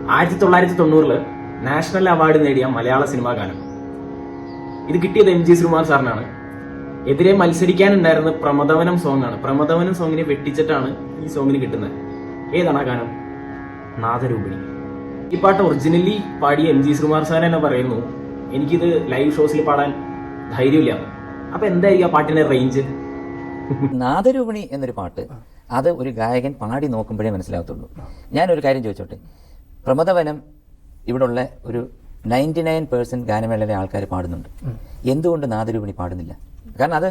1990 national award നേടിയ മലയാള cinema ഗാനം. ഇത് കിട്ടിയത് MG ശ്രീകുമാർ സാറിനാണ്. എതിരെ മത്സരിക്കാനുണ്ടായിരുന്ന പ്രമദവനം സോങ് ആണ്. പ്രമദവനം സോങ്ങിനെ വെട്ടിച്ചിട്ടാണ് ഈ സോങ്ങിന് കിട്ടുന്നത്. ഏതാണ് ആ ഗാനം? നാദരൂപിണി. ഈ പാട്ട് ഒറിജിനലി പാടിയ MG ശ്രീകുമാർ സാർ തന്നെ പറയുന്നു, എനിക്കിത് ലൈവ് ഷോസിൽ പാടാൻ ധൈര്യമില്ല. അപ്പൊ എന്തായിരിക്കും ആ പാട്ടിന്റെ റേഞ്ച്? നാദരൂപിണി എന്നൊരു പാട്ട് അത് ഒരു ഗായകൻ പാടി നോക്കുമ്പോഴേ മനസ്സിലാകത്തുള്ളൂ. ഞാനൊരു കാര്യം ചോദിച്ചോട്ടെ, പ്രമദവനം ഇവിടെയുള്ള ഒരു 99% ഗാനമേളയിലെ ആൾക്കാർ പാടുന്നുണ്ട്. എന്തുകൊണ്ട് നാദരൂപിണി പാടുന്നില്ല? കാരണം അത്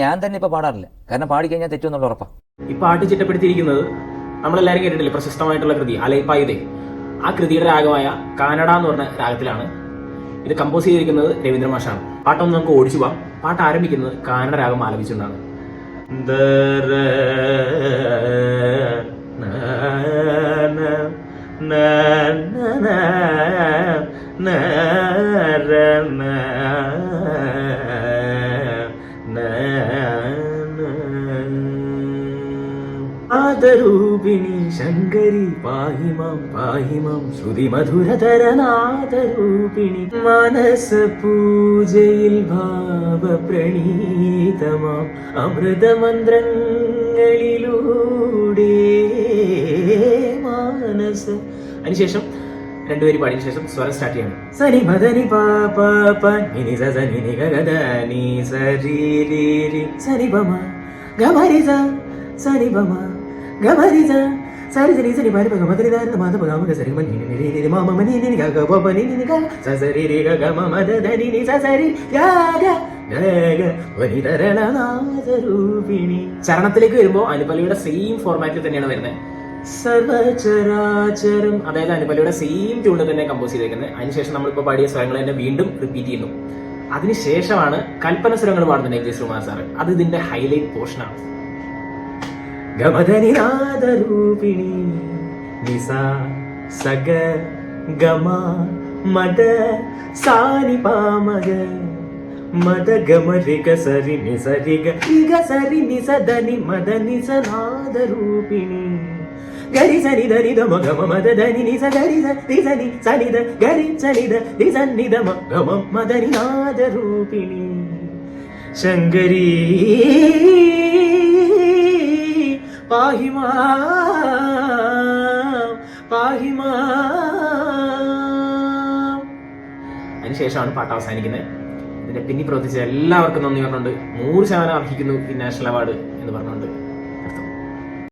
ഞാൻ തന്നെ ഇപ്പൊ പാടാറില്ല. കാരണം പാടിക്കഴിഞ്ഞാൽ തെറ്റുമെന്നുള്ള ഉറപ്പാണ്. ഈ പാട്ട് ചിട്ടപ്പെടുത്തിയിരിക്കുന്നത് നമ്മളെല്ലാവരും കേട്ടിട്ടില്ലേ, പ്രശസ്തമായിട്ടുള്ള കൃതി അലൈപ്പായുതേ. ആ കൃതിയുടെ രാഗമായ കാനഡ എന്ന് പറഞ്ഞ രാഗത്തിലാണ് ഇത് കമ്പോസ് ചെയ്തിരിക്കുന്നത്. രവീന്ദ്ര മാഷാണ്. പാട്ടൊന്ന് നമുക്ക് ഓടിച്ചു പോവാം. പാട്ട് ആരംഭിക്കുന്നത് കാനഡ രാഗം ആലപിച്ചുകൊണ്ടാണ്. നാദരൂപിണി ശങ്കരി പാഹിമാം പാഹിമാം ശ്രുതി മധുരതര നാദരൂപിണി മനസ പൂജയിൽ ഭാവ പ്രണീതമാം അമൃതമന്ത്രങ്ങളിലൂടെ മാനസ. അതിനുശേഷം രണ്ടുപേരും പാടിയതിനു ശേഷം സ്വരം സ്റ്റാർട്ട് ചെയ്യണം. സനി മദനി പാപ നിനി സനി നി ഗഗ നി സരി രി രി സനി ബമ ഗമരി സ സനി ബമ ഗമരി സ സരി സരി സനി ബമ ഗമ രി ദ മ ദ ഗമ ഗ സരി മ നി നി രി രി മ മ നി നി ഗ ഗ ബ ബ നി നി ഗ സ സരി രി ഗ ഗ മ മ ദ ധ നി നി സ സരി ഗ ഗ ഗ ഗ വനി ദരണ നാദരൂപിണി. ചരണത്തിലേക്ക് വരുമ്പോൾ അനുപല്ലവിയുടെ സെയിം ഫോർമാറ്റിൽ തന്നെയാണ് വരുന്നത്. സർവചരാചരം, അതായത് അനുപല്ലവിയുടെ സെയിം ട്യൂണിൽ തന്നെ കമ്പോസ് ചെയ്തേക്കുന്നത്. അതിനുശേഷം നമ്മളിപ്പോൾ പാടിയ സ്വരങ്ങൾ തന്നെ വീണ്ടും റിപ്പീറ്റ് ചെയ്യുന്നു. അതിനുശേഷമാണ് കൽപ്പന സ്വരങ്ങൾ പാടുന്നത് MG ശ്രീകുമാർ സാറ്. അത് ഇതിന്റെ ഹൈലൈറ്റ് പോർഷനാണ്. ഗമധനി നാദരൂപിണി നിസ സഗ ഗമ മദ സാനി പാമഗ മദ ഗമ രിഗ സരി നി സരി ഗ രിഗ സരി നി സ ധനി മദ നി സ നാദരൂപിണി ഗരി സനി ധനി ധ മ ഗമ മദ ധനി നി സ ഗരി സ രി സനി സനി ധ ഗരി സനി ധ രി സനി ധ മ ഗമ മദനി നാദരൂപിണി ശങ്കരി പാഹിമാം പാഹിമാം. അതിനുശേഷമാണ് പാട്ട് അവസാനിക്കുന്നത്. ഇതിന്റെ പിന്നിൽ പ്രവർത്തിച്ച എല്ലാവർക്കും നന്ദി പറഞ്ഞുകൊണ്ട് 100% അർഹിക്കുന്നു ഈ നാഷണൽ അവാർഡ് എന്ന് പറഞ്ഞുകൊണ്ട്